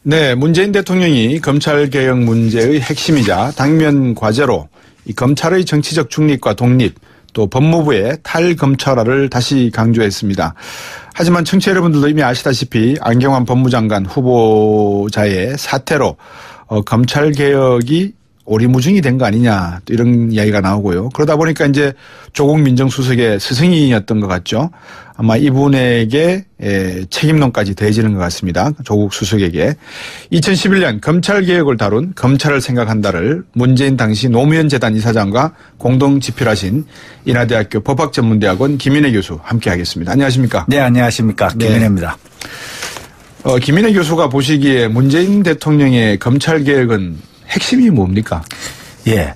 네, 문재인 대통령이 검찰개혁 문제의 핵심이자 당면 과제로 이 검찰의 정치적 중립과 독립 또 법무부의 탈검찰화를 다시 강조했습니다. 하지만 청취자 여러분들도 이미 아시다시피 안경환 법무장관 후보자의 사퇴로 검찰개혁이 오리무중이 된 거 아니냐 또 이런 이야기가 나오고요. 그러다 보니까 이제 조국 민정수석의 스승이었던 것 같죠. 아마 이분에게 책임론까지 더해지는 것 같습니다. 조국 수석에게. 2011년 검찰개혁을 다룬 검찰을 생각한다를 문재인 당시 노무현 재단 이사장과 공동 집필하신 인하대학교 법학전문대학원 김인혜 교수 함께하겠습니다. 안녕하십니까? 네, 안녕하십니까? 김인혜입니다. 김인혜 교수가 보시기에 문재인 대통령의 검찰개혁은 핵심이 뭡니까? 예.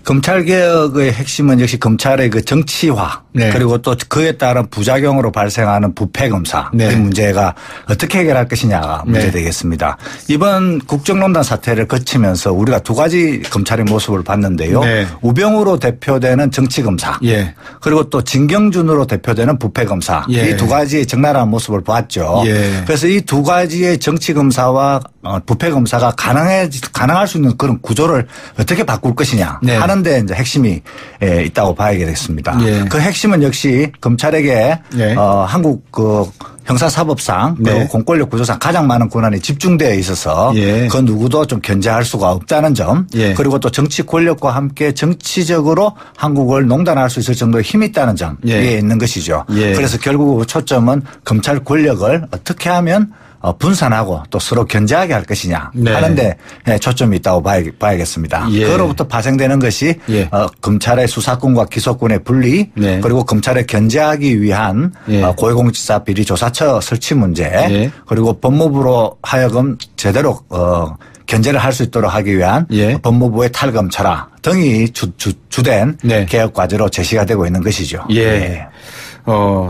검찰개혁의 핵심은 역시 검찰의 그 정치화 네. 그리고 또 그에 따른 부작용으로 발생하는 부패검사 네. 이 문제가 어떻게 해결할 것이냐가 문제되겠습니다. 이번 국정농단 사태를 거치면서 우리가 두 가지 검찰의 모습을 봤는데요. 네. 우병우로 대표되는 정치검사 예. 그리고 또 진경준으로 대표되는 부패검사 예. 이 두 가지의 적나라한 모습을 보았죠. 예. 그래서 이 두 가지의 정치검사와 부패검사가 가능할 수 있는 그런 구조를 어떻게 바꿀 것이냐 네. 하는데 이제 핵심이 있다고 봐야겠습니다. 예. 그 핵심은 역시 검찰에게 네. 한국 그 형사사법상 그리고 네. 공권력 구조상 가장 많은 권한이 집중되어 있어서 예. 그 누구도 좀 견제할 수가 없다는 점 예. 그리고 또 정치 권력과 함께 정치적으로 한국을 농단할 수 있을 정도의 힘이 있다는 점에 예. 있는 것이죠. 예. 그래서 결국 초점은 검찰 권력을 어떻게 하면 분산하고 또 서로 견제하게 할 것이냐 네. 하는데 초점이 있다고 봐야겠습니다. 예. 그로부터 파생되는 것이 예. 검찰의 수사권과 기소권의 분리 네. 그리고 검찰을 견제하기 위한 예. 고위공직자 비리 조사처 설치 문제 예. 그리고 법무부로 하여금 제대로 견제를 할 수 있도록 하기 위한 예. 법무부의 탈검찰화 등이 주된 네. 개혁 과제로 제시가 되고 있는 것이죠. 예.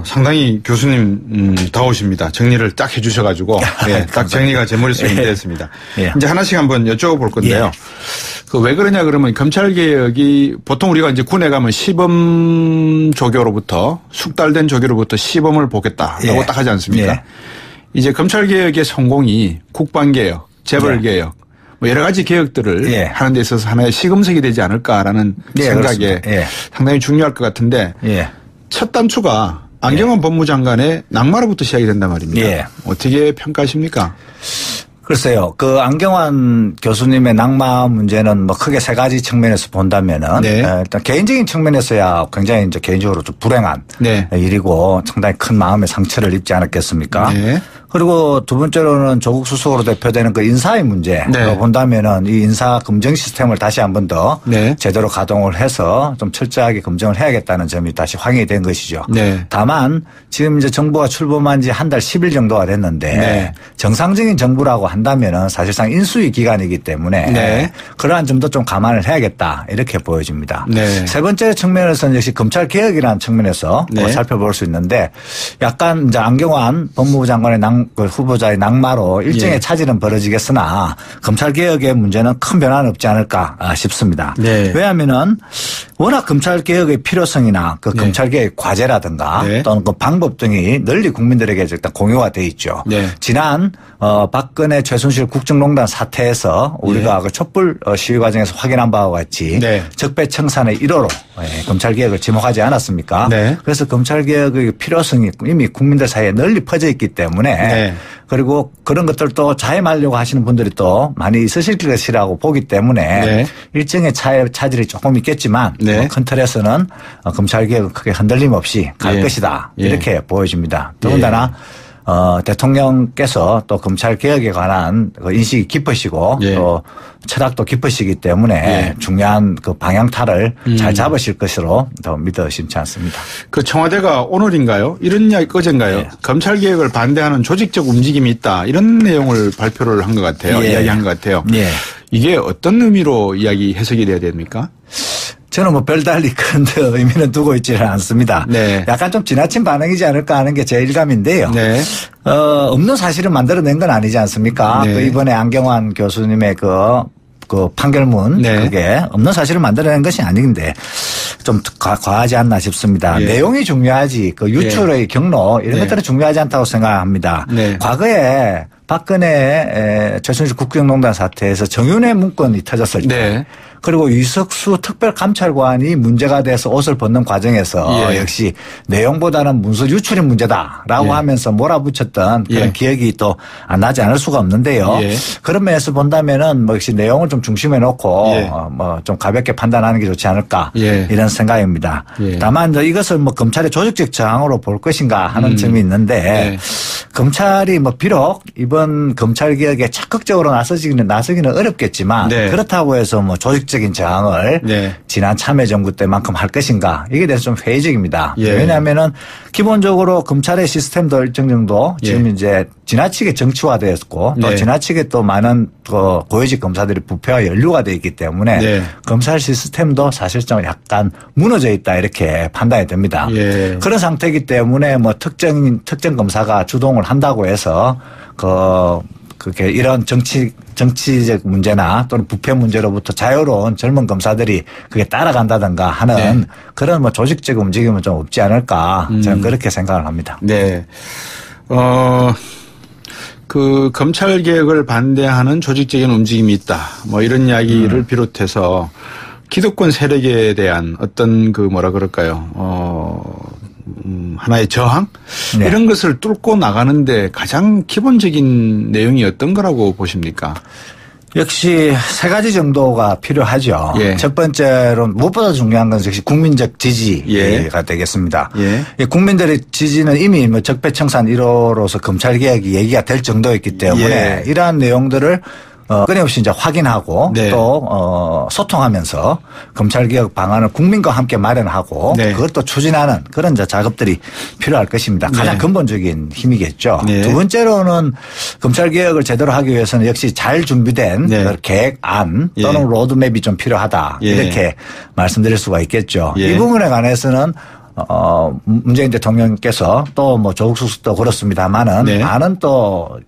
상당히 교수님 더우십니다. 정리를 딱 해주셔가지고 예, 딱 정리가 제 머릿속에 되었습니다. 예. 이제 하나씩 한번 여쭤볼 건데요. 예. 왜 그러냐 그러면 검찰개혁이 보통 우리가 이제 군에 가면 시범 조교로부터 숙달된 조교로부터 시범을 보겠다라고 예. 딱 하지 않습니까? 예. 이제 검찰개혁의 성공이 국방개혁, 재벌개혁 뭐 여러 가지 개혁들을 예. 하는 데 있어서 하나의 시금석이 되지 않을까라는 예, 생각에 예. 상당히 중요할 것 같은데 예. 첫 단추가 안경환 법무장관의 낙마로부터 시작이 된단 말입니다. 예. 어떻게 평가하십니까? 글쎄요. 그 안경환 교수님의 낙마 문제는 뭐 크게 세 가지 측면에서 본다면은 네. 일단 개인적인 측면에서야 굉장히 이제 개인적으로 좀 불행한 네. 일이고 상당히 큰 마음의 상처를 입지 않았겠습니까? 네. 그리고 두 번째로는 조국 수석으로 대표되는 그 인사의 문제로 네. 본다면은 이 인사 검증 시스템을 다시 한 번 더 네. 제대로 가동을 해서 좀 철저하게 검증을 해야겠다는 점이 다시 확인이 된 것이죠. 네. 다만 지금 이제 정부가 출범한 지 한 달 10일 정도가 됐는데 네. 정상적인 정부라고 한다면은 사실상 인수위 기간이기 때문에 네. 그러한 점도 좀 감안을 해야겠다 이렇게 보여집니다. 네. 세 번째 측면에서는 역시 검찰 개혁이라는 측면에서 네. 살펴볼 수 있는데 약간 이제 안경환 법무부 장관의 그 후보자의 낙마로 일정의 예. 차질은 벌어지겠으나 검찰 개혁의 문제는 큰 변화는 없지 않을까 싶습니다. 네. 왜냐하면은 워낙 검찰 개혁의 필요성이나 그 네. 검찰 개혁 과제라든가 네. 또는 그 방법 등이 널리 국민들에게 일단 공유가 돼 있죠. 네. 지난 박근혜 최순실 국정농단 사태에서 우리가 그 촛불 시위 과정에서 확인한 바와 같이 네. 적폐청산의 1호로 검찰 개혁을 지목하지 않았습니까? 네. 그래서 검찰 개혁의 필요성이 이미 국민들 사이에 널리 퍼져 있기 때문에 네. 그리고 그런 것들도 자임하려고 하시는 분들이 또 많이 있으실 것이라고 보기 때문에 네. 일정의 차질이 조금 있겠지만 네. 큰 틀에서는 검찰 개혁은 크게 흔들림 없이 갈 예. 것이다 예. 이렇게 보여집니다. 더군다나 대통령께서 또 검찰 개혁에 관한 그 인식이 깊으시고 예. 또 철학도 깊으시기 때문에 예. 중요한 그 방향타를 잘 잡으실 것으로 더 믿어 심지 않습니다. 그 청와대가 오늘인가요? 이런 이야기 어젠가요? 예. 검찰개혁을 반대하는 조직적 움직임이 있다. 이런 내용을 발표를 한 것 같아요. 예. 이야기한 것 같아요. 예. 이게 어떤 의미로 이야기 해석이 돼야 됩니까? 저는 뭐 별달리 큰 의미는 두고 있지는 않습니다. 네. 약간 좀 지나친 반응이지 않을까 하는 게 제 일감인데요. 네. 없는 사실을 만들어낸 건 아니지 않습니까? 네. 그 이번에 안경환 교수님의 그 판결문 네. 그게 없는 사실을 만들어낸 것이 아닌데 좀 과하지 않나 싶습니다. 예. 내용이 중요하지 그 유출의 경로 이런 네. 것들은 중요하지 않다고 생각합니다. 네. 과거에 박근혜 최순실 국정농단 사태에서 정윤회 문건이 터졌을 때 네. 그리고 유석수 특별감찰관이 문제가 돼서 옷을 벗는 과정에서 예. 역시 내용보다는 문서 유출이 문제다라고 예. 하면서 몰아붙였던 그런 예. 기억이 또 안 나지 않을 수가 없는데요. 예. 그런 면에서 본다면은 뭐 역시 내용을 좀 중심에 놓고 예. 뭐 좀 가볍게 판단하는 게 좋지 않을까 예. 이런 생각입니다. 예. 다만 이것을 뭐 검찰의 조직적 저항으로 볼 것인가 하는 점이 있는데 네. 검찰이 뭐 비록 이번 검찰 개혁에 적극적으로 나서기는 어렵겠지만 네. 그렇다고 해서 뭐 조직적인 저항을 네. 지난 참여정부 때만큼 할 것인가 이게 대해서 좀 회의적입니다. 예. 왜냐하면은 기본적으로 검찰의 시스템도 일정 정도 지금 예. 이제 지나치게 정치화되었고 또 네. 지나치게 또 많은 고위직 검사들이 부패와 연루가 되어 있기 때문에 네. 검찰 시스템도 사실상 약간 무너져 있다 이렇게 판단이 됩니다. 예. 그런 상태이기 때문에 뭐 특정 검사가 주동을 한다고 해서 그게 이런 정치적 문제나 또는 부패 문제로부터 자유로운 젊은 검사들이 그게 따라간다든가 하는 네. 그런 뭐 조직적 움직임은 좀 없지 않을까 저는 그렇게 생각을 합니다. 네. 그 검찰 개혁을 반대하는 조직적인 움직임이 있다. 뭐 이런 이야기를 비롯해서 기득권 세력에 대한 어떤 그 뭐라 그럴까요? 하나의 저항? 네. 이런 것을 뚫고 나가는데 가장 기본적인 내용이 어떤 거라고 보십니까? 역시 세 가지 정도가 필요하죠. 예. 첫 번째로 무엇보다 중요한 건 역시 국민적 지지가 예. 되겠습니다. 예. 국민들의 지지는 이미 뭐 적폐청산 1호로서 검찰개혁이 얘기가 될 정도였기 때문에 예. 이러한 내용들을 끊임없이 이제 확인하고 네. 또 소통하면서 검찰개혁 방안을 국민과 함께 마련하고 네. 그것도 추진하는 그런 이제 작업들이 필요할 것입니다. 가장 네. 근본적인 힘이겠죠. 네. 두 번째로는 검찰개혁을 제대로 하기 위해서는 역시 잘 준비된 네. 그 계획안 예. 또는 로드맵이 좀 필요하다. 예. 이렇게 말씀드릴 수가 있겠죠. 예. 이 부분에 관해서는 문재인 대통령께서 또 뭐 조국 수석도 그렇습니다만은 네. 많은 또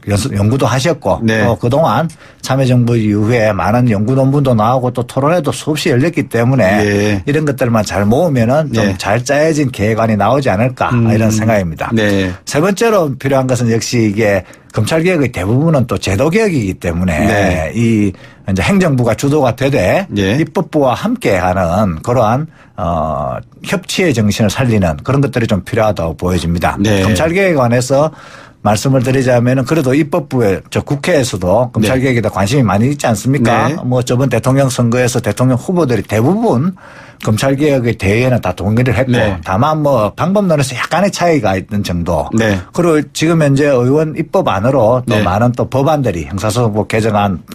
연구도 하셨고 네. 또 그동안 참여정부 이후에 많은 연구 논문도 나오고 또 토론회도 수없이 열렸기 때문에 예. 이런 것들만 잘 모으면은 좀 네. 잘 짜여진 계획안이 나오지 않을까 이런 생각입니다. 네. 세 번째로 필요한 것은 역시 이게 검찰개혁의 대부분은 또 제도개혁이기 때문에 네. 이 이제 행정부가 주도가 되되 예. 입법부와 함께하는 그러한 협치의 정신을 살리는 그런 것들이 좀 필요하다고 보여집니다. 네. 검찰개혁에 관해서 말씀을 드리자면은 그래도 입법부에 검찰개혁에도 검찰개혁에 대해 관심이 많이 있지 않습니까? 네. 뭐 저번 대통령 선거에서 대통령 후보들이 대부분 검찰개혁의 대의에는 다 동의를 했고 네. 다만 뭐 방법론에서 약간의 차이가 있는 정도. 네. 그리고 지금 현재 의원 입법안으로 또 네. 많은 또 법안들이 형사소송법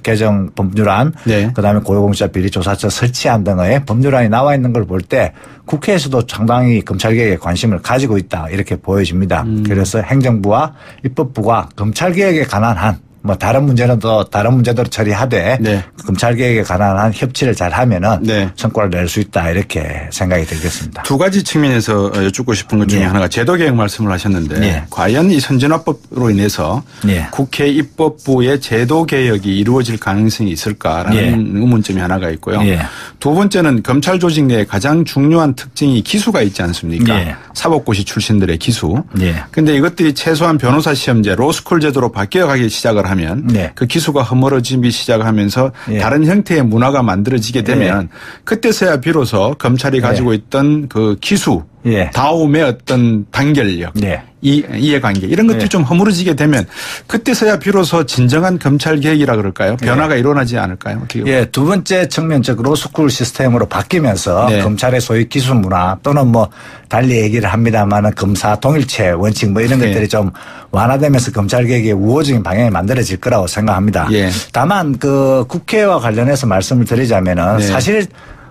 개정 법률안 네. 그다음에 고위공직자 비리조사처 설치안 등의 법률안이 나와 있는 걸 볼 때 국회에서도 상당히 검찰개혁에 관심을 가지고 있다 이렇게 보여집니다. 그래서 행정부와 입법부가 검찰개혁에 관한 한 뭐 다른 문제는 또 다른 문제대로 처리하되 네. 검찰개혁에 관한 한 협치를 잘 하면은 네. 성과를 낼 수 있다 이렇게 생각이 들겠습니다. 두 가지 측면에서 여쭙고 싶은 것 중에 예. 하나가 제도개혁 말씀을 하셨는데 예. 과연 이 선진화법으로 인해서 예. 국회 입법부의 제도개혁이 이루어질 가능성이 있을까라는 예. 의문점이 하나가 있고요. 예. 두 번째는 검찰 조직 내에 가장 중요한 특징이 기수가 있지 않습니까? 예. 사법고시 출신들의 기수. 예. 근데 이것들이 최소한 변호사 시험제 로스쿨 제도로 바뀌어가기 시작을 하면 네. 그 기수가 허물어지기 시작하면서 예. 다른 형태의 문화가 만들어지게 되면 그때서야 비로소 검찰이 가지고 있던 그 기수 예. 다음의 어떤 단결력 네. 이해관계 이런 것들이 예. 좀 허물어지게 되면 그때서야 비로소 진정한 검찰 개혁이라 그럴까요? 변화가 일어나지 않을까요? 어떻게 예, 두 번째 측면적 로스쿨 시스템으로 바뀌면서 네. 검찰의 소위 기술 문화 또는 뭐 달리 얘기를 합니다만은 검사 동일체 원칙 뭐 이런 네. 것들이 좀 완화되면서 검찰 개혁의 우호적인 방향이 만들어질 거라고 생각합니다. 예. 다만 그 국회와 관련해서 말씀을 드리자면은 네. 사실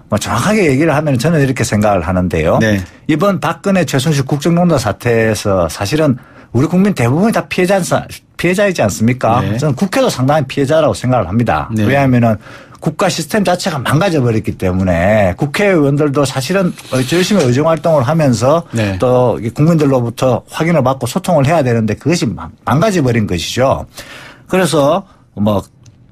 뭐 정확하게 얘기를 하면 저는 이렇게 생각을 하는데요. 네. 이번 박근혜 최순실 국정농단 사태에서 사실은 우리 국민 대부분이 다 피해자이지 않습니까? 네. 저는 국회도 상당히 피해자라고 생각을 합니다. 네. 왜냐하면은 국가 시스템 자체가 망가져 버렸기 때문에 국회의원들도 사실은 열심히 의정활동을 하면서 네. 또 국민들로부터 확인을 받고 소통을 해야 되는데 그것이 망가져 버린 것이죠. 그래서 뭐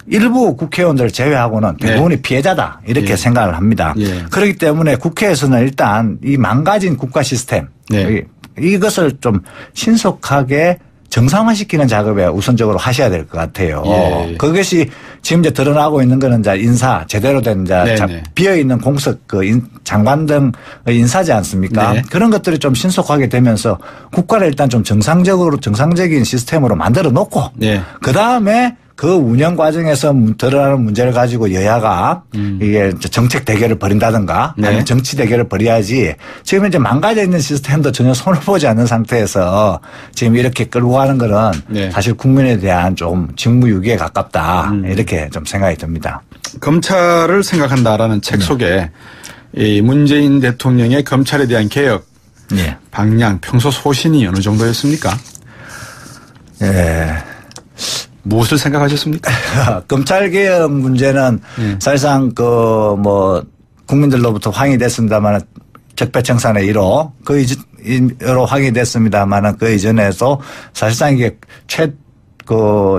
일부 국회의원들 제외하고는 대부분이 피해자다 이렇게 예. 생각을 합니다. 예. 그렇기 때문에 국회에서는 일단 이 망가진 국가 시스템 네. 이것을 좀 신속하게 정상화시키는 작업에 우선적으로 하셔야 될 것 같아요. 예. 그것이 지금 이제 드러나고 있는 거는 이제 인사 제대로 된 이제 비어 있는 공석 장관 등 인사지 않습니까? 네. 그런 것들이 좀 신속하게 되면서 국가를 일단 좀 정상적인 시스템으로 만들어 놓고 네. 그 다음에 그 운영 과정에서 드러나는 문제를 가지고 여야가 이게 정책 대결을 벌인다든가 네. 아니면 정치 대결을 벌여야지 지금 이제 망가져 있는 시스템도 전혀 손을 보지 않는 상태에서 지금 이렇게 끌고 가는 거는 네. 사실 국민에 대한 좀 직무유기에 가깝다 이렇게 좀 생각이 듭니다. 검찰을 생각한다라는 책 속에 이 문재인 대통령의 검찰에 대한 개혁 예. 방향 평소 소신이 어느 정도였습니까? 예. 무엇을 생각하셨습니까? 검찰개혁 문제는 사실상 국민들로부터 확인됐습니다만 적폐청산의 1호 그 이전으로 확인됐습니다만 그 이전에도 사실상 이게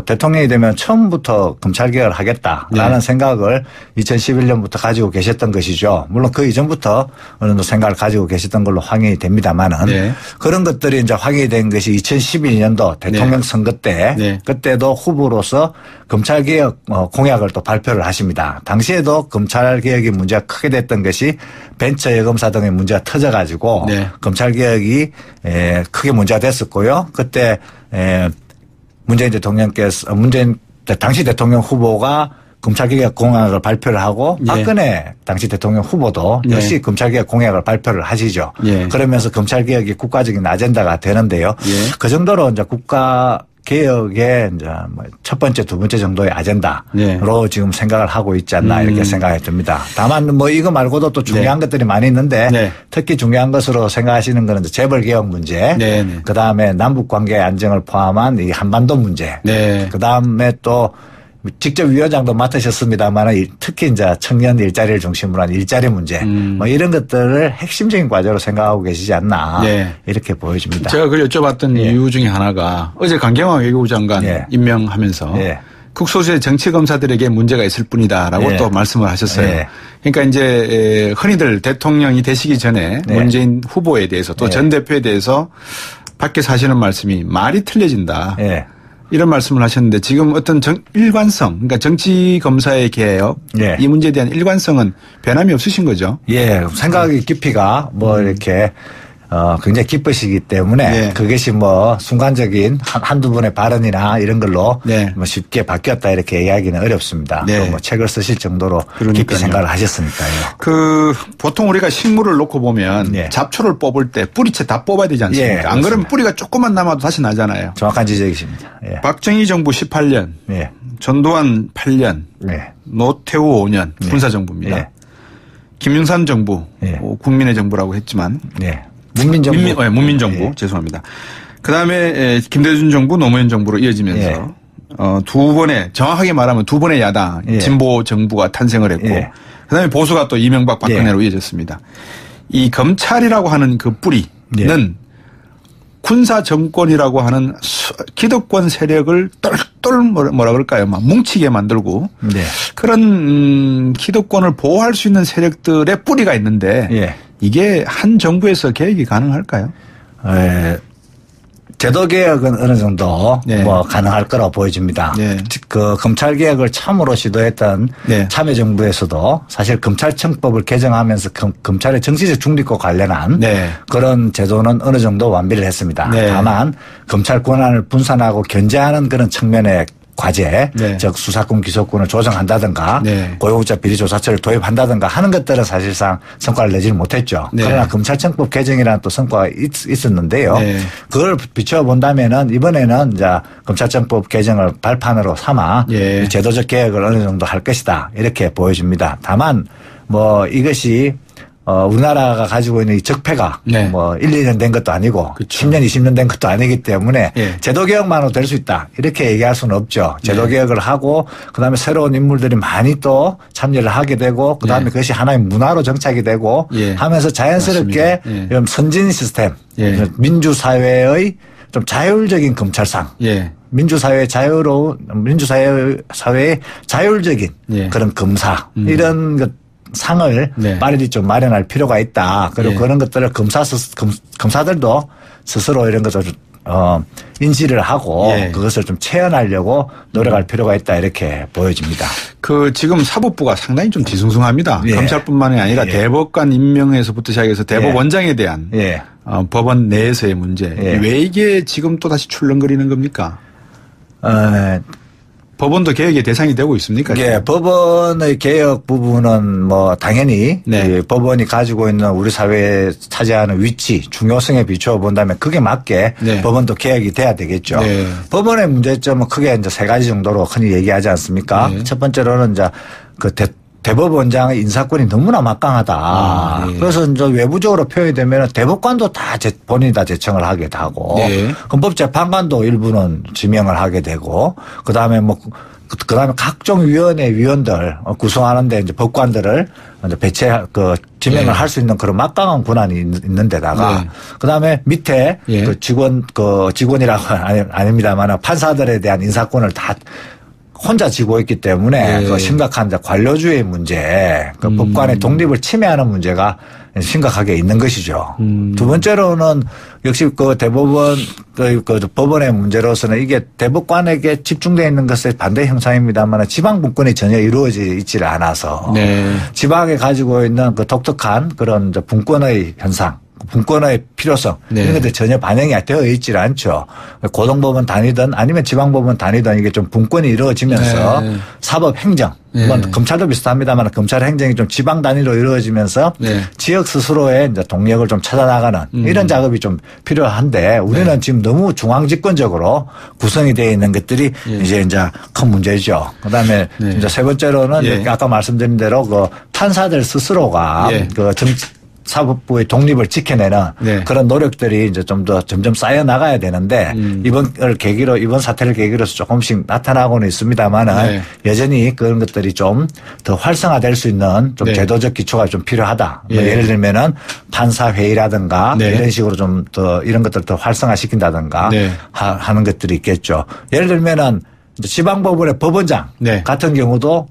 대통령이 되면 처음부터 검찰개혁을 하겠다라는 네. 생각을 2011년부터 가지고 계셨던 것이죠. 물론 그 이전부터 어느 정도 생각을 가지고 계셨던 걸로 확인이 됩니다만은 네. 그런 것들이 이제 확인이 된 것이 2012년도 대통령 네. 선거 때 네. 그때도 후보로서 검찰개혁 공약을 또 발표를 하십니다. 당시에도 검찰개혁이 문제가 크게 됐던 것이 벤처 여검사 등의 문제가 터져가지고 네. 검찰개혁이 크게 문제가 됐었고요. 그때 문재인 당시 대통령 후보가 검찰개혁 공약을 발표를 하고 예. 박근혜 당시 대통령 후보도 예. 역시 검찰개혁 공약을 발표를 하시죠. 예. 그러면서 검찰개혁이 국가적인 아젠다가 되는데요. 예. 그 정도로 이제 국가개혁의 이제 첫 번째, 두 번째 정도의 아젠다로 예. 지금 생각을 하고 있지 않나 이렇게 생각이 듭니다. 다만 이거 말고도 또 중요한 것들이 많이 있는데 네. 특히 중요한 것으로 생각하시는 거는 재벌개혁 문제, 네, 네. 그 다음에 남북관계 안정을 포함한 이 한반도 문제, 네. 그 다음에 또 직접 위원장도 맡으셨습니다만 특히 이제 청년 일자리를 중심으로 한 일자리 문제, 이런 것들을 핵심적인 과제로 생각하고 계시지 않나 네. 이렇게 보여집니다. 제가 그걸 여쭤봤던 예. 이유 중에 하나가 어제 강경화 외교부 장관 예. 임명하면서 예. 국소수의 정치검사들에게 문제가 있을 뿐이다라고 예. 또 말씀을 하셨어요. 예. 그러니까 이제 흔히들 대통령이 되시기 전에 예. 문재인 후보에 대해서 또 예. 전 대표에 대해서 밖에서 하시는 말씀이 말이 틀려진다. 예. 이런 말씀을 하셨는데 지금 어떤 일관성, 그러니까 정치검사의 개혁 예. 이 문제에 대한 일관성은 변함이 없으신 거죠? 예, 생각의 깊이가 이렇게 굉장히 깊으시기 때문에 예. 그것이 순간적인 한두 분의 발언이나 이런 걸로 네. 쉽게 바뀌었다 이렇게 이야기는 어렵습니다. 네. 또 책을 쓰실 정도로 그러니까요. 깊이 생각을 하셨으니까요. 보통 우리가 식물을 놓고 보면 예. 잡초를 뽑을 때 뿌리채 다 뽑아야 되지 않습니까? 예, 안 그러면 그렇습니다. 뿌리가 조금만 남아도 다시 나잖아요. 정확한 지적이십니다. 예. 박정희 정부 18년, 예. 전두환 8년, 예. 노태우 5년 군사정부입니다. 예. 김영삼 정부, 예. 국민의 정부라고 했지만 예. 문민정부. 문민정부 예. 죄송합니다. 그다음에 김대중 정부, 노무현 정부로 이어지면서 예. 두 번의 정확하게 말하면 두 번의 야당 예. 진보 정부가 탄생을 했고 예. 그다음에 보수가 또 이명박 박근혜로 이어졌습니다. 이 검찰이라고 하는 그 뿌리는 예. 군사 정권이라고 하는 기득권 세력을 똘똘 뭐라 그럴까요? 막 뭉치게 만들고 네. 그런 기득권을 보호할 수 있는 세력들의 뿌리가 있는데 예. 이게 한 정부에서 개혁이 가능할까요? 제도 개혁은 어느 정도 네. 가능할 거라고 보여집니다. 네. 그 검찰 개혁을 참으로 시도했던 네. 참여정부에서도 사실 검찰청법을 개정하면서 검찰의 정치적 중립과 관련한 네. 그런 제도는 어느 정도 완비를 했습니다. 네. 다만 검찰 권한을 분산하고 견제하는 그런 측면의 과제, 네. 즉 수사권 기소권을 조정한다든가 네. 고용자 비리조사처를 도입한다든가 하는 것들은 사실상 성과를 내지는 못했죠. 네. 그러나 검찰청법 개정이라는 또 성과가 있었는데요. 네. 그걸 비춰본다면은 이번에는 이제 검찰청법 개정을 발판으로 삼아 예. 제도적 개혁을 어느 정도 할 것이다 이렇게 보여집니다. 다만 이것이 우리나라가 가지고 있는 이 적폐가 네. 1, 2년 된 것도 아니고 그렇죠. 10년, 20년 된 것도 아니기 때문에 예. 제도개혁만으로 될 수 있다. 이렇게 얘기할 수는 없죠. 제도개혁을 하고 그다음에 새로운 인물들이 많이 또 참여를 하게 되고 그다음에 예. 그것이 하나의 문화로 정착이 되고 예. 하면서 자연스럽게 맞습니다. 예. 이런 선진 시스템, 예. 민주사회의 좀 자율적인 검찰상 예. 민주사회의 자율적인 예. 그런 검사 이런 상을 네. 빨리 좀 마련할 필요가 있다. 그리고 예. 그런 것들을 검사들도 스스로 이런 것을 인지를 하고 예. 그것을 좀 체현하려고 노력할 필요가 있다 이렇게 보여집니다. 그 지금 사법부가 상당히 좀 뒤숭숭합니다. 예. 검찰뿐만이 아니라 예. 대법관 임명에서부터 시작해서 대법원장에 대한 예. 법원 내에서의 문제. 예. 왜 이게 지금 또 다시 출렁거리는 겁니까? 법원도 개혁의 대상이 되고 있습니까? 예, 법원의 개혁 부분은 뭐 당연히 네. 이 법원이 가지고 있는 우리 사회에 차지하는 위치, 중요성에 비추어 본다면 그게 맞게 네. 법원도 개혁이 돼야 되겠죠. 네. 법원의 문제점은 크게 이제 세 가지 정도로 흔히 얘기하지 않습니까? 네. 첫 번째로는 이제 그 대법원장의 인사권이 너무나 막강하다. 예. 그래서 이제 외부적으로 표현이 되면 대법관도 다 본인이 다 제청을 하게 하고 네. 헌법재판관도 일부는 지명을 하게 되고 그다음에 그다음에 각종 위원회 위원들 구성하는데 이제 법관들을 이제 지명을 예. 할 수 있는 그런 막강한 권한이 있는 데다가 네. 그다음에 밑에 예. 직원이라고 아닙니다만 판사들에 대한 인사권을 다 혼자 지고 있기 때문에 예. 그 심각한 관료주의 문제, 그 법관의 독립을 침해하는 문제가 심각하게 있는 것이죠. 두 번째로는 역시 그 대법원 그 법원의 문제로서는 이게 대법관에게 집중되어 있는 것의 반대 형상입니다만 지방 분권이 전혀 이루어져 있지를 않아서 네. 지방에 가지고 있는 그 독특한 그런 분권의 현상. 분권의 필요성 네. 이런 것들 전혀 반영이 되어 있질 않죠. 고등법원 다니든 아니면 지방법원 다니든 이게 좀 분권이 이루어지면서 네. 사법행정 네. 뭐 검찰도 비슷합니다만 검찰 행정이 좀 지방 단위로 이루어지면서 네. 지역 스스로의 이제 동력을 좀 찾아나가는 이런 작업이 좀 필요한데 우리는 지금 너무 중앙집권적으로 구성이 되어 있는 것들이 이제 큰 문제죠. 그다음에 네. 이제 세 번째로는 예. 아까 말씀드린 대로 그 판사들 스스로가 예. 그 사법부의 독립을 지켜내는 네. 그런 노력들이 이제 좀 더 점점 쌓여 나가야 되는데 이번 사태를 계기로 조금씩 나타나고는 있습니다만은 네. 여전히 그런 것들이 좀 더 활성화될 수 있는 좀 네. 제도적 기초가 좀 필요하다. 뭐 예. 예를 들면은 판사 회의라든가 네. 이런 식으로 좀 더 이런 것들을 더 활성화시킨다든가 네. 하는 것들이 있겠죠. 예를 들면은 이제 지방법원의 법원장 네. 같은 경우도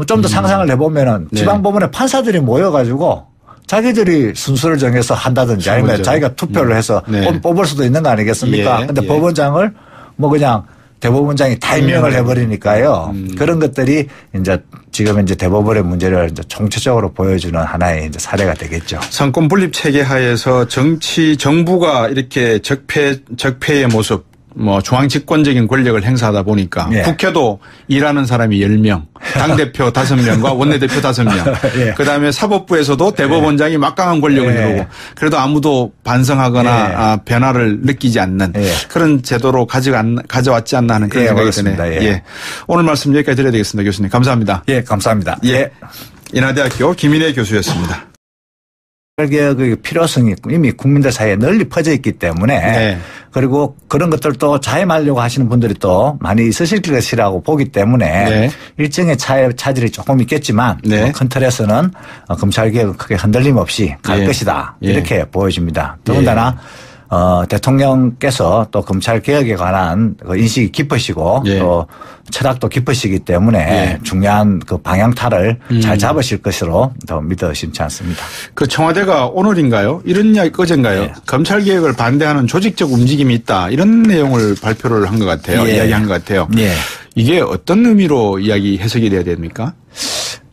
좀 더 상상을 해보면은 네. 지방법원의 판사들이 모여가지고 자기들이 순서를 정해서 한다든지 아니면 그렇죠. 자기가 투표를 해서 네. 뽑을 수도 있는 거 아니겠습니까? 예. 근데 예. 법원장을 뭐 그냥 대법원장이 다 임명을 해버리니까요. 그런 것들이 이제 지금 이제 대법원의 문제를 이제 총체적으로 보여주는 하나의 이제 사례가 되겠죠. 상권 분립 체계 하에서 정부가 이렇게 적폐의 모습 뭐 중앙 집권적인 권력을 행사하다 보니까 예. 국회도 일하는 사람이 10명, 당대표 5명과 원내대표 5명. 예. 그다음에 사법부에서도 대법원장이 막강한 권력을 예. 이루고 그래도 아무도 반성하거나 예. 변화를 느끼지 않는 예. 그런 제도로 가져왔지 않나 하는 그런 예, 생각이 그렇습니다. 드네요. 예. 예. 오늘 말씀 여기까지 드려야 되겠습니다. 교수님. 감사합니다. 예, 감사합니다. 예. 인하대학교 김인혜 교수였습니다. 개혁의 필요성이 이미 국민들 사이에 널리 퍼져 있기 때문에 네. 그리고 그런 것들도 자임하려고 하시는 분들이 또 많이 있으실 것이라고 보기 때문에 네. 일정의 차질이 조금 있겠지만 네. 뭐 큰 틀에서는 검찰개혁은 크게 흔들림 없이 갈 예. 것이다 예. 이렇게 보여집니다. 더군다나 대통령께서 또 검찰 개혁에 관한 그 인식이 깊으시고 예. 또 철학도 깊으시기 때문에 예. 중요한 그 방향타를 잘 잡으실 것으로 더 믿어 심치 않습니다. 그 청와대가 오늘인가요? 이런 이야기 어젠가요? 예. 검찰 개혁을 반대하는 조직적 움직임이 있다. 이런 내용을 발표를 한 것 같아요. 예. 이야기한 것 같아요. 예. 이게 어떤 의미로 해석이 돼야 됩니까?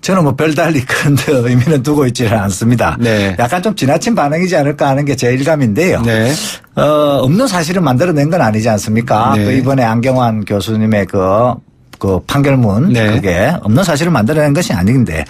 저는 뭐 별달리 큰 의미는 두고 있지는 않습니다. 네. 약간 좀 지나친 반응이지 않을까 하는 게 제 일감인데요. 네. 없는 사실을 만들어낸 건 아니지 않습니까? 네. 그 이번에 안경환 교수님의 그 판결문 네. 그게 없는 사실을 만들어낸 것이 아닌데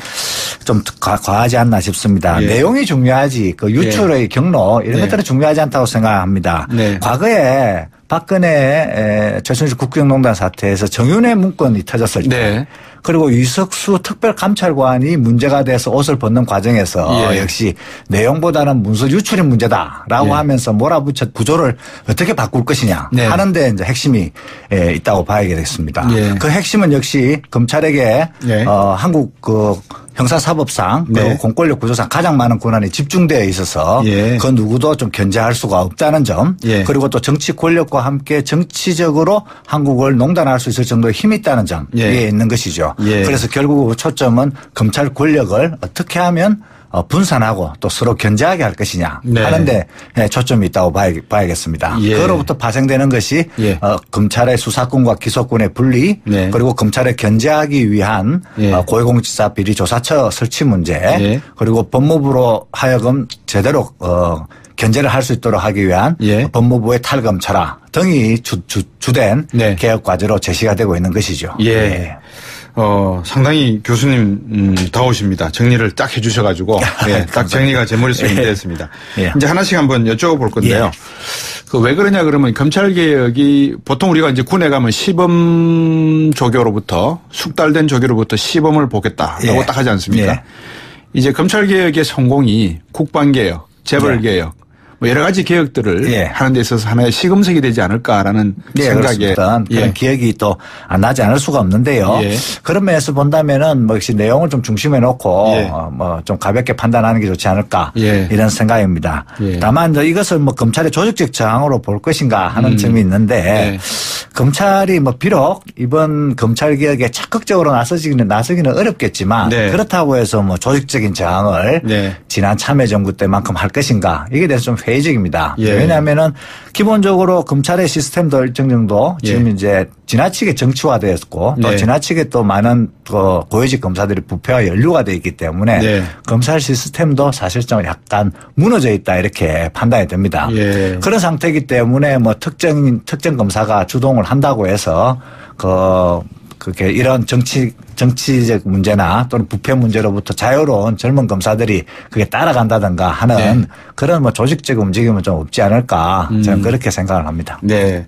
좀 과하지 않나 싶습니다. 예. 내용이 중요하지 그 유출의 경로 이런 네. 것들은 중요하지 않다고 생각합니다. 네. 과거에 박근혜 최순실 국정농단 사태에서 정윤회 문건이 터졌을 때 네. 그리고 유석수 특별감찰관이 문제가 돼서 옷을 벗는 과정에서 예. 역시 내용보다는 문서 유출이 문제다라고 예. 하면서 몰아붙여 구조를 어떻게 바꿀 것이냐 네. 하는데 이제 핵심이 있다고 봐야겠습니다. 예. 그 핵심은 역시 검찰에게 예. 한국 그 형사사법상 네. 그리고 공권력 구조상 가장 많은 권한이 집중되어 있어서 예. 그 누구도 좀 견제할 수가 없다는 점 예. 그리고 또 정치 권력과 함께 정치적으로 한국을 농단할 수 있을 정도의 힘이 있다는 점에 예. 있는 것이죠. 예. 그래서 결국 초점은 검찰 권력을 어떻게 하면 분산하고 또 서로 견제하게 할 것이냐 네. 하는데 초점이 있다고 봐야겠습니다. 예. 그로부터 파생되는 것이 예. 검찰의 수사권과 기소권의 분리 네. 그리고 검찰을 견제하기 위한 예. 고위공직자 비리조사처 설치 문제 예. 그리고 법무부로 하여금 제대로 견제를 할 수 있도록 하기 위한 예. 법무부의 탈검찰화 등이 주된 네. 개혁 과제로 제시가 되고 있는 것이죠. 예. 상당히 교수님 더우십니다. 정리를 딱 해주셔가지고 예, 딱 정리가 제 머릿속에 됐습니다. 예. 이제 하나씩 한번 여쭤볼 건데요. 예. 왜 그러냐 그러면 검찰 개혁이 보통 우리가 이제 군에 가면 시범 조교로부터 숙달된 조교로부터 시범을 보겠다라고 예. 딱 하지 않습니까? 예. 이제 검찰 개혁의 성공이 국방 개혁, 재벌 개혁 뭐 여러 가지 개혁들을 예. 하는 데 있어서 하나의 시금석이 되지 않을까라는 네, 생각에 그런 기억이 또 안 나지 않을 수가 없는데요. 예. 그런 면에서 본다면은 뭐 역시 내용을 좀 중심에 놓고 예. 뭐 좀 가볍게 판단하는 게 좋지 않을까 예. 이런 생각입니다. 예. 다만 이것을 뭐 검찰의 조직적 저항으로 볼 것인가 하는 점이 있는데 네. 검찰이 뭐 비록 이번 검찰 개혁에 적극적으로 나서기는 어렵겠지만 네. 그렇다고 해서 뭐 조직적인 저항을 네. 지난 참여정부 때만큼 할 것인가 이게 대해서 좀 회의적입니다. 예. 왜냐하면은 기본적으로 검찰의 시스템도 일정 정도 지금 예. 이제 지나치게 정치화되었고 또 네. 지나치게 또 많은 고위직 검사들이 부패와 연루가 되어 있기 때문에 네. 검찰 시스템도 사실상 약간 무너져 있다 이렇게 판단이 됩니다. 예. 그런 상태이기 때문에 뭐 특정 검사가 주동을 한다고 해서 그게 이런 정치적 문제나 또는 부패 문제로부터 자유로운 젊은 검사들이 그게 따라간다든가 하는 네. 그런 뭐 조직적 움직임은 좀 없지 않을까 저는 그렇게 생각을 합니다. 네.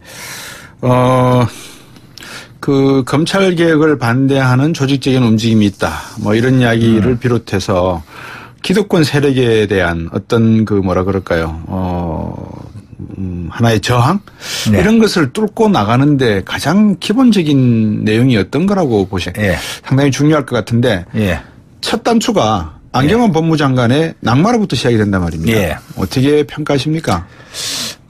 그 검찰 개혁을 반대하는 조직적인 움직임이 있다. 뭐 이런 이야기를 비롯해서 기득권 세력에 대한 어떤 그 뭐라 그럴까요? 하나의 저항? 네. 이런 것을 뚫고 나가는데 가장 기본적인 내용이 어떤 거라고 보세요? 예. 상당히 중요할 것 같은데 예. 첫 단추가 안경환 법무장관의 낙마로부터 시작이 된단 말입니다. 예. 어떻게 평가하십니까?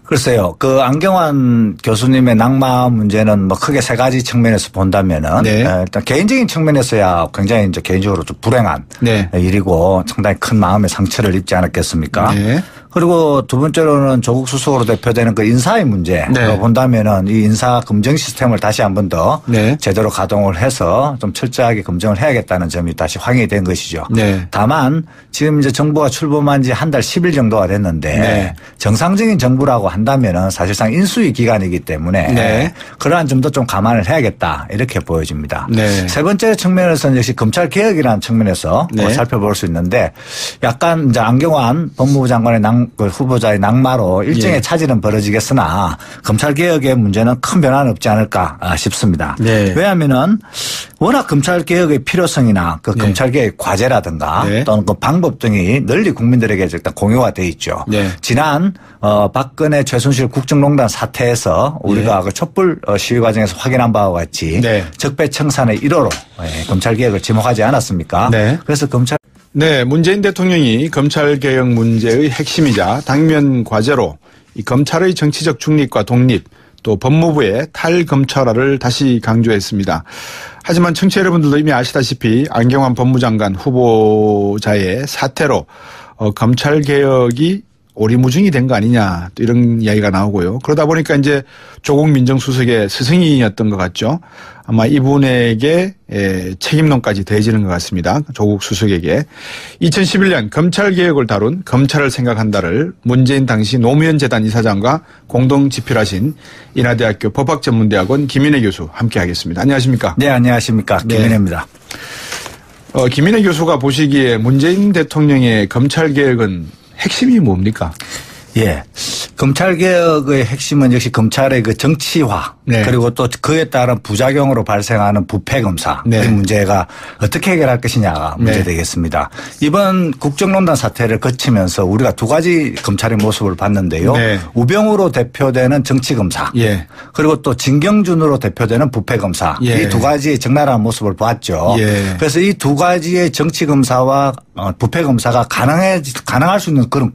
글쎄요. 그 안경환 교수님의 낙마 문제는 뭐 크게 세 가지 측면에서 본다면은 네. 일단 개인적인 측면에서야 굉장히 이제 개인적으로 좀 불행한 네. 일이고 상당히 큰 마음의 상처를 입지 않았겠습니까? 네. 그리고 두 번째로는 조국 수석으로 대표되는 그 인사의 문제 네. 본다면은 이 인사 검증 시스템을 다시 한 번 더 네. 제대로 가동을 해서 좀 철저하게 검증을 해야겠다는 점이 다시 확인이 된 것이죠. 네. 다만 지금 이제 정부가 출범한 지 한 달 10일 정도가 됐는데 네. 정상적인 정부라고 한다면은 사실상 인수위 기간이기 때문에 네. 그러한 점도 좀 감안을 해야겠다 이렇게 보여집니다. 네. 세 번째 측면에서는 역시 검찰 개혁이라는 측면에서 네. 살펴볼 수 있는데 약간 이제 안경환 법무부 장관의 그 후보자의 낙마로 일정의 예. 차질은 벌어지겠으나 검찰 개혁의 문제는 큰 변화는 없지 않을까 싶습니다. 네. 왜냐하면은 워낙 검찰 개혁의 필요성이나 그 네. 검찰 개혁 과제라든가 네. 또는 그 방법 등이 널리 국민들에게 일단 공유가 돼 있죠. 네. 지난 박근혜 최순실 국정농단 사태에서 우리가 그 촛불 시위 과정에서 확인한 바와 같이 네. 적폐청산의 1호로 검찰 개혁을 지목하지 않았습니까? 네. 그래서 검찰 네, 문재인 대통령이 검찰 개혁 문제의 핵심이자 당면 과제로 이 검찰의 정치적 중립과 독립 또 법무부의 탈검찰화를 다시 강조했습니다. 하지만 청취자 여러분들도 이미 아시다시피 안경환 법무장관 후보자의 사태로 검찰 개혁이 오리무중이 된 거 아니냐 또 이런 이야기가 나오고요. 그러다 보니까 이제 조국 민정수석의 스승이었던 것 같죠. 아마 이분에게 책임론까지 더해지는 것 같습니다. 조국 수석에게. 2011년 검찰개혁을 다룬 검찰을 생각한다를 문재인 당시 노무현 재단 이사장과 공동 집필하신 인하대학교 법학전문대학원 김인혜 교수 함께하겠습니다. 안녕하십니까? 네, 안녕하십니까. 김인혜입니다. 김인혜 교수가 보시기에 문재인 대통령의 검찰개혁은 핵심이 뭡니까? 예. 검찰개혁의 핵심은 역시 검찰의 그 정치화 네. 그리고 또 그에 따른 부작용으로 발생하는 부패검사 네. 이 문제가 어떻게 해결할 것이냐가 문제 네. 되겠습니다. 이번 국정농단 사태를 거치면서 우리가 두 가지 검찰의 모습을 봤는데요. 네. 우병우로 대표되는 정치검사 예. 그리고 또 진경준으로 대표되는 부패검사 예. 이 두 가지의 적나라한 모습을 보았죠. 예. 그래서 이 두 가지의 정치검사와 부패검사가 가능할 수 있는 그런